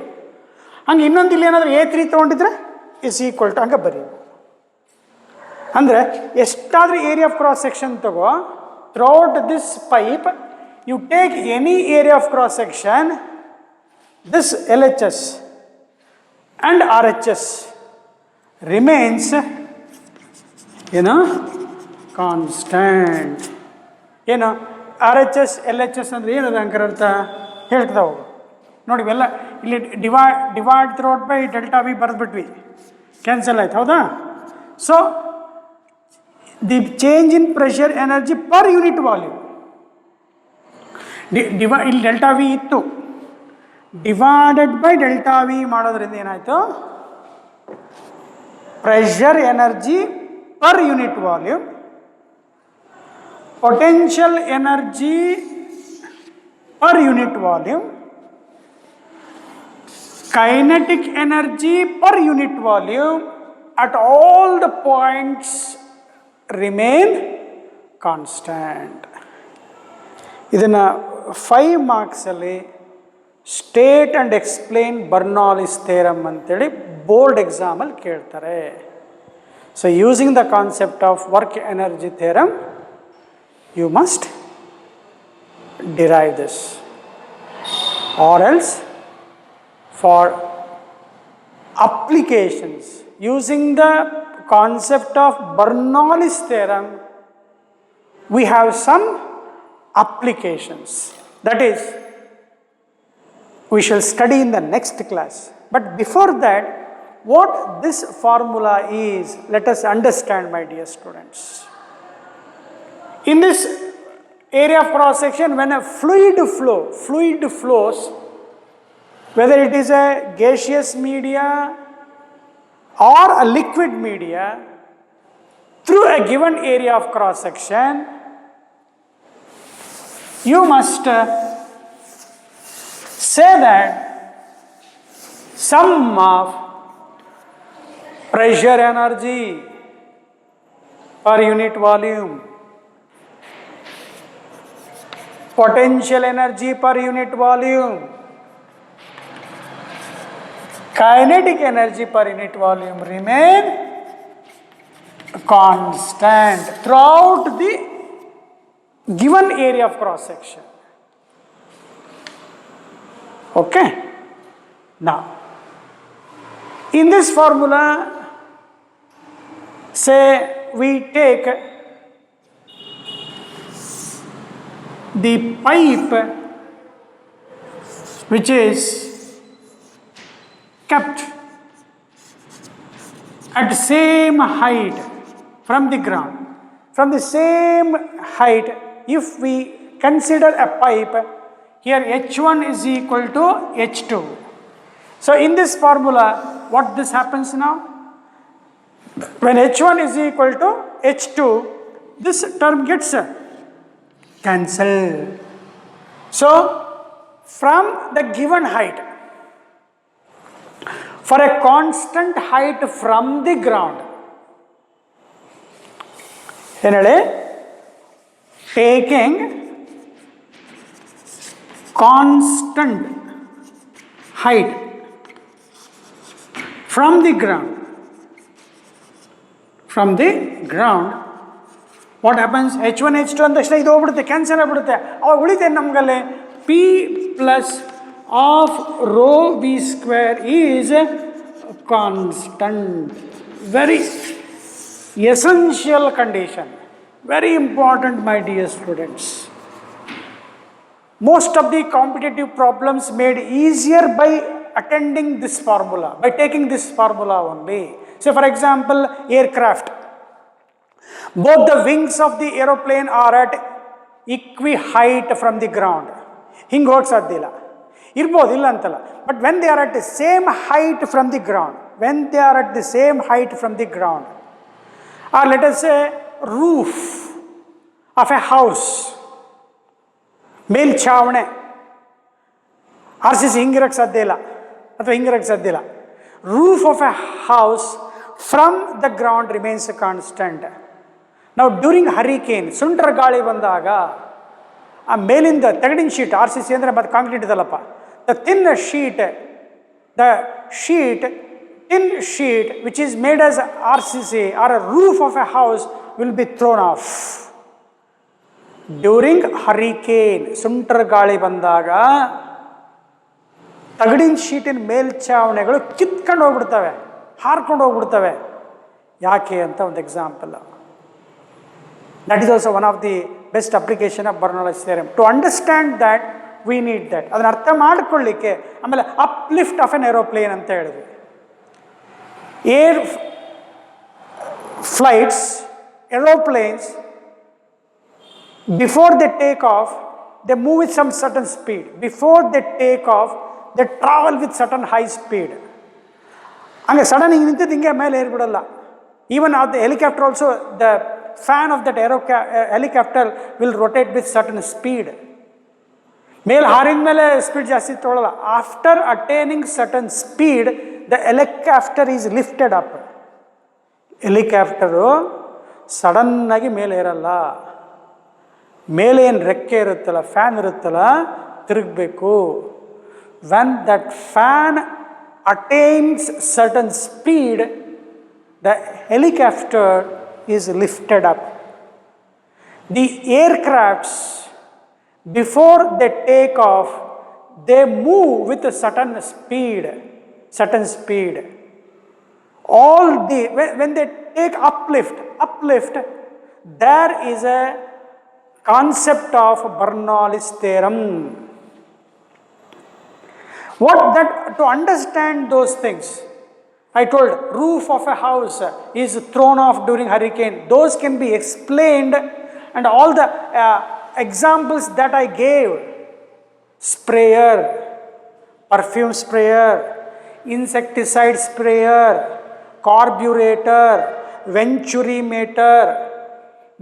ಹಂಗೆ ಇನ್ನೊಂದು ಇಲ್ಲಿ ಏನಾದರೂ A3 ತೊಗೊಂಡಿದ್ರೆ ಇಸ್ ಈಕ್ವಲ್ ಟು ಹಂಗೆ ಬರೀಬೇಕು. ಅಂದರೆ ಎಷ್ಟಾದರೂ ಏರಿಯಾ ಆಫ್ ಕ್ರಾಸ್ ಸೆಕ್ಷನ್ ತಗೋ, throughout this pipe you take any area of cross section, this LHS and RHS remains constant. RHS LHS ಅಂದರೆ ಏನದು ಅಂಕರ್ ಅರ್ಥ ಹೇಳ್ತಾ ಹೋಗು. ನೋಡಿ ಇವೆಲ್ಲ ಇಲ್ಲಿ divide throughout by delta V ಬರೆದ್ಬಿಟ್ವಿ, ಕ್ಯಾನ್ಸಲ್ ಆಯ್ತು, ಹೌದಾ? So the change in pressure energy per unit volume, ಇಲ್ಲಿ ಡೆಲ್ಟಾ ವಿ ಇತ್ತು, ಡಿವೈಡೆಡ್ ಬೈ ಡೆಲ್ಟಾ ವಿ ಮಾಡೋದ್ರಿಂದ ಏನಾಯಿತು, pressure energy per unit volume, potential energy per unit volume, kinetic energy per unit volume at all the points remain constant. ಇದನ್ನು 5 ಮಾರ್ಕ್ಸಲ್ಲಿ state and explain ಬರ್ನಾಲಿಸ್ theorem ಅಂತೇಳಿ board ಎಕ್ಸಾಮಲ್ಲಿ ಕೇಳ್ತಾರೆ. So using the concept of work energy theorem you must derive this, or else for applications using the concept of Bernoulli's theorem we have some applications, that is we shall study in the next class. But before that, what this formula is, let us understand, my dear students. In this area of cross section, when a fluid flows, whether it is a gaseous media or a liquid media, through a given area of cross section, you must say that sum of pressure energy per unit volume, potential energy per unit volume, kinetic energy per unit volume remain constant throughout the given area of cross section. Okay? Now, in this formula, say we take the pipe which is kept at the same height from the ground. From the same height, if we consider a pipe, here H1 is equal to H2. So in this formula, what this happens now? When H1 is equal to H2, this term gets cancelled. So from the given height, for a constant height from the ground, taking constant height from the ground, what happens? H1 H2 ಅಂತ ತಕ್ಷಣ ಇದು ಹೋಗ್ಬಿಡುತ್ತೆ, cancel ಆಗಿಬಿಡುತ್ತೆ. ಅವಾಗ ಉಳಿತೇನೆ ನಮಗಲ್ಲಿ P plus of rho V square is constant. Very essential condition, very important, my dear students. Most of the competitive problems made easier by attending this formula, by taking this formula only. Say for example, aircraft. Both the wings of the aeroplane are at equi height from the ground. ಹಿಂಗೆ ಹೋಗಿ ಸಾಧ್ಯ ಇಲ್ಲ, ಇರ್ಬೋದು, ಇಲ್ಲ ಅಂತಲ್ಲ. But when they are at the same height from the ground, or let us a roof of a house, ಮೇಲ್ಛಾವಣೆ, RCC ಹಿಂಗಿರಕ್ಕೆ ಸಾಧ್ಯ ಇಲ್ಲ ಅಥವಾ ಹಿಂಗಿರಕ್ಕೆ ಸಾಧ್ಯ ಇಲ್ಲ. Roof of a house from the ground remains constant. ನಾವು ಡ್ಯೂರಿಂಗ್ ಹರಿಕೇನ್, ಸುಂಟರ ಗಾಳಿ ಬಂದಾಗ ಆ ಮೇಲಿಂದ ತಗಡಿನ ಶೀಟ್, RCC ಅಂದರೆ ಮತ್ತು ಕಾಂಕ್ರೀಟ್ ಇದಲ್ಲಪ್ಪ, the tin sheet which is made as RCC or a roof of a house will be thrown off during hurricane. ಸುಂಟರ ಗಾಳಿ ಬಂದಾಗ ತಗಡಿನ ಶೀಟಿನ ಮೇಲ್ಛಾವಣೆಗಳು ಕಿತ್ಕೊಂಡು ಹೋಗ್ಬಿಡ್ತವೆ, ಹಾರ್ಕೊಂಡು ಹೋಗ್ಬಿಡ್ತವೆ. ಯಾಕೆ ಅಂತ ಒಂದು example. That is also one of the best application of Bernoulli's theorem. To understand that, we need that. ಅದನ್ನು ಅರ್ಥ ಮಾಡ್ಕೊಳ್ಳಿಕ್ಕೆ ಆಮೇಲೆ ಅಪ್ಲಿಫ್ಟ್ ಆಫ್ ಎನ್ ಏರೋಪ್ಲೇನ್ ಅಂತ ಹೇಳಿದ್ವಿ. Air flights, aeroplanes, before they take off, they move with some certain speed. Before they take off, they travel with certain high speed. ಹಂಗೆ sudden ಹಿಂಗೆ ನಿಂತಿದ್ದು ಹಿಂಗೆ ಮೇಲೆ ಏರ್ಬಿಡಲ್ಲ. Even of the helicopter also, the fan of that helicopter will rotate with certain speed. ಮೇಲೆ ಹಾರಿದ ಮೇಲೆ speed ಜಾಸ್ತಿ ತೊಗೊಳ್ಳಲ್ಲ. After attaining certain speed, the helicopter is lifted up. Helicopter ಸಡನ್ನಾಗಿ ಮೇಲೆ ಏರಲ್ಲ. ಮೇಲೆ ಏನು ರೆಕ್ಕೆ ಇರುತ್ತಲ್ಲ, ಫ್ಯಾನ್ ಇರುತ್ತಲ್ಲ, ತಿರುಗಬೇಕು. When that fan attains certain speed, the helicopter is lifted up. The aircrafts, before they take off, they move with certain speed. All the, when they take uplift, there is a concept of Bernoulli's theorem. What that, to understand those things, I told roof of a house is thrown off during hurricane. Those can be explained, and all the examples that I gave, sprayer, perfume sprayer, insecticide sprayer, carburetor, venturimeter,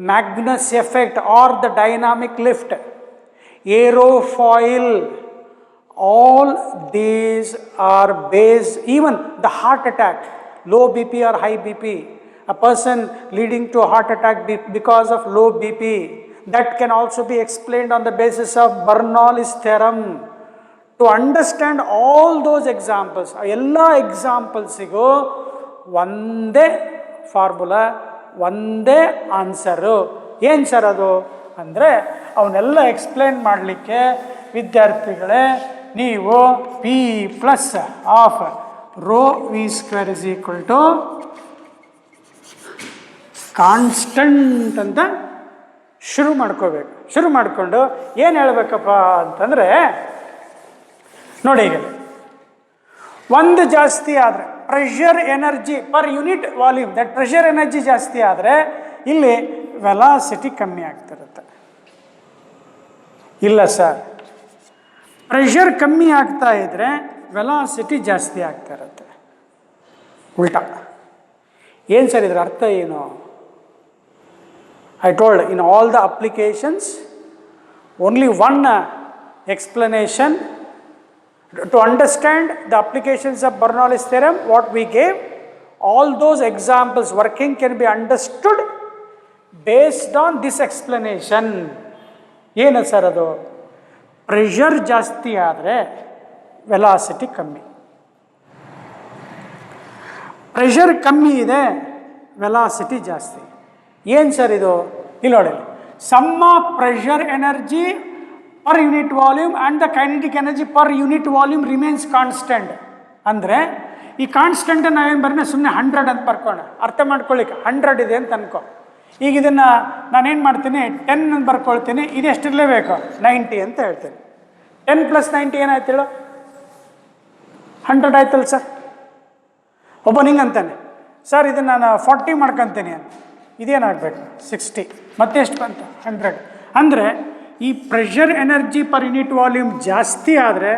Magnus effect or the dynamic lift, aerofoil, all these are based, even the heart attack, low BP or high BP, a person leading to a heart attack because of low BP, that can also be explained on the basis of Bernoulli's theorem. To understand all those examples, ಎಲ್ಲ ಎಕ್ಸಾಂಪಲ್ಸಿಗೂ ಒಂದೇ formula, ಒಂದೇ answer. ಏನು sir ಅದು ಅಂದರೆ, ಅವನ್ನೆಲ್ಲ explain ಮಾಡಲಿಕ್ಕೆ ವಿದ್ಯಾರ್ಥಿಗಳೇ ನೀವು P plus half rho V square is equal to constant ಅಂತ ಶುರು ಮಾಡ್ಕೋಬೇಕು. ಶುರು ಮಾಡಿಕೊಂಡು ಏನು ಹೇಳಬೇಕಪ್ಪ ಅಂತಂದರೆ, ನೋಡಿ ಈಗ ಒಂದು ಜಾಸ್ತಿ ಆದರೆ pressure energy per unit volume, that pressure energy ಜಾಸ್ತಿ ಆದರೆ ಇಲ್ಲಿ ವೆಲಾಸಿಟಿ ಕಮ್ಮಿ ಆಗ್ತಿರುತ್ತೆ. ಇಲ್ಲ ಸರ್, ಪ್ರೆಷರ್ ಕಮ್ಮಿ ಆಗ್ತಾ ಇದ್ದರೆ ವೆಲಾಸಿಟಿ ಜಾಸ್ತಿ ಆಗ್ತಾ ಇರುತ್ತೆ. ಉಲ್ಟಾ. ಏನು ಸರ್ ಇದರ ಅರ್ಥ ಏನು? I told in all the applications, only one explanation. To understand the applications of Bernoulli's theorem, what we gave, all those examples working can be understood based on this explanation. ಏನು sir ಅದು? Pressure ಜಾಸ್ತಿ ಆದರೆ velocity ಕಮ್ಮಿ, pressure ಕಮ್ಮಿ ಇದೆ, velocity ಜಾಸ್ತಿ. ಏನು sir ಇದು? ಇಲ್ಲಿ ನೋಡಿ, sum of pressure energy per unit volume and the kinetic energy per unit volume remains constant. ಅಂದರೆ ಈ ಕಾನ್ಸ್ಟೆಂಟ್ ನಾವೇನು ಬರೀ ಸುಮ್ಮನೆ 100 ಅಂತ ಬರ್ಕೋಣ, ಅರ್ಥ ಮಾಡ್ಕೊಳ್ಳಿಕ್ಕೆ 100 ಇದೆ ಅಂತ ಅನ್ಕೋ. ಈಗ ಇದನ್ನು ನಾನೇನು ಮಾಡ್ತೀನಿ, 10 ಅಂತ ಬರ್ಕೊಳ್ತೀನಿ. ಇದು ಎಷ್ಟಿರಲೇಬೇಕು? 90 ಅಂತ ಹೇಳ್ತೀನಿ. 10 + 90 ಏನಾಯ್ತು ಹೇಳು? 100 ಆಯ್ತಲ್ಲ ಸರ್. ಒಬ್ಬ ಹಿಂಗೆ ಅಂತಾನೆ, ಸರ್ ಇದನ್ನು ನಾನು 40 ಮಾಡ್ಕೊತೀನಿ ಅಂತ. ಇದೇನಾಗಬೇಕು? 60. ಮತ್ತೆ ಎಷ್ಟು ಬಂತು? 100. ಅಂದರೆ ಈ pressure energy per unit volume ಜಾಸ್ತಿ ಆದರೆ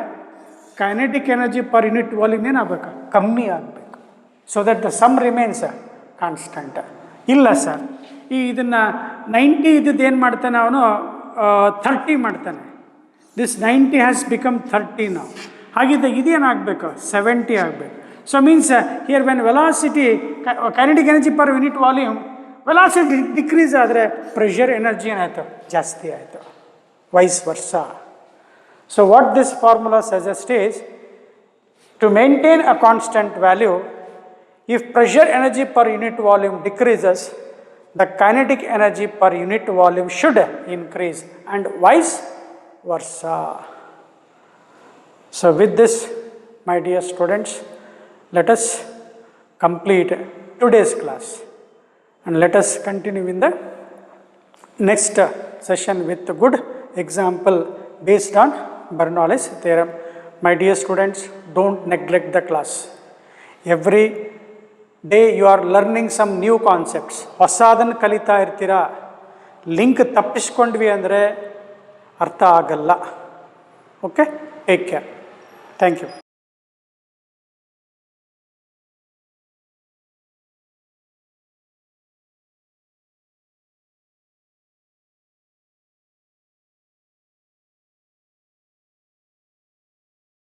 kinetic energy per unit volume ಏನಾಗಬೇಕು? ಕಮ್ಮಿ ಆಗಬೇಕು. So that the sum remains constant. ಇಲ್ಲ ಸರ್, ಈ ಇದನ್ನು 90 ಇದ್ದದ್ದು ಏನು ಮಾಡ್ತಾನೆ ಅವನು? 30 ಮಾಡ್ತಾನೆ. ದಿಸ್ 90 ಹ್ಯಾಸ್ ಬಿಕಮ್ 30 ನಾವು. ಹಾಗಿದ್ದಾಗ ಇದೇನಾಗಬೇಕು? 70 ಆಗಬೇಕು. So means here when velocity, kinetic energy per unit volume velocity decrease ಆದರೆ ಪ್ರೆಷರ್ ಎನರ್ಜಿ ಏನಾಯಿತು? ಜಾಸ್ತಿ ಆಯಿತು. Vice versa. So what this formula suggest is, to maintain a constant value, if pressure energy per unit volume decreases, the kinetic energy per unit volume should increase, and vice versa. So with this, my dear students, let us complete today's class, and let us continue in the next session with a good example based on Bernoulli's theorem. My dear students, don't neglect the class. Every day you are learning some new concepts. ಹೊಸದನ್ನು ಕಲಿತಾ ಇರ್ತೀರಾ. Link ತಪ್ಪಿಸ್ಕೊಂಡ್ವಿ ಅಂದರೆ ಅರ್ಥ ಆಗಲ್ಲ. Okay, take care. Thank you.